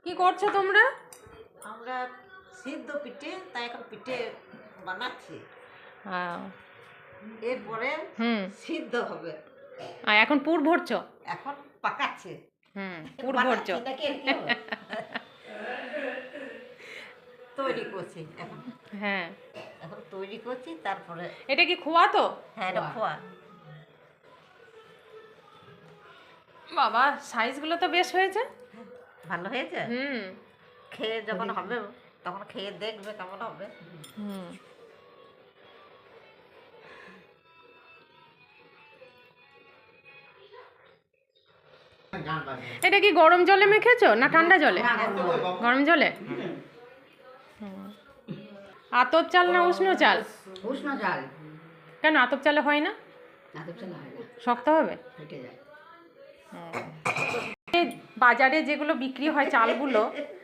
কি করছো তোমরা? আমরা সিদ্ধ পিঠে, তাই এখন পিঠে বানাচ্ছি। এরপরে সিদ্ধ হবে। এখন পুর ভরছো? এখন পাকাচ্ছে। পুর ভরছো। তৈরি করছি এখন। হ্যাঁ, এখন তৈরি করছি, তারপরে এটা কি খোয়া তো? হ্যাঁ, এটা খোয়া। বাবা, সাইজগুলো তো বেশ হয়েছে। ভালো হয়েছে। খেয়ে যখন হবে তখন খেয়ে দেখবে কেমন হবে। এটা কি গরম জলে মেখেছো না ঠান্ডা জলে? গরম জলে। আতপ চাল না উষ্ণ চাল? উষ্ণ চাল। কেন আতপ চালে হয় না? আতপ চাল হয় না, শক্ত হবে, ফেটে যায়। বাজারে যেগুলো বিক্রি হয় চালগুলো,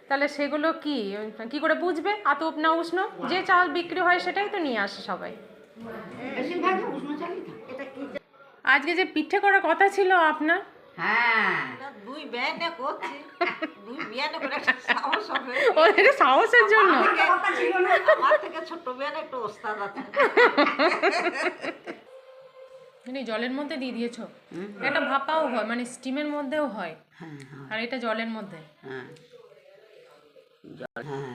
তাহলে সেগুলো কি করে বুঝবে আতপ না উষ্ণ? যে চাল বিক্রি হয় সেটাই তো নিয়ে আসে সবাই। বেশিরভাগ উষ্ণ চালই থাকে। এটা কি আজকে যে পিঠে করার কথা ছিল আপনার, হ্যাঁ, দুই বিয়ানে করছি, দুই বিয়ানে করে একটা সাহস হবে। ও এটা সাহসের জন্য। আমার থেকে ছোট বিয়ানে একটু ওস্তাদ আছে। মানে জলের মধ্যে দিয়ে দিয়েছো? এটা ভাপাও হয়, মানে স্টিমের মধ্যেও হয়। হ্যাঁ, আর এটা জলের মধ্যে। হ্যাঁ, জল, হ্যাঁ।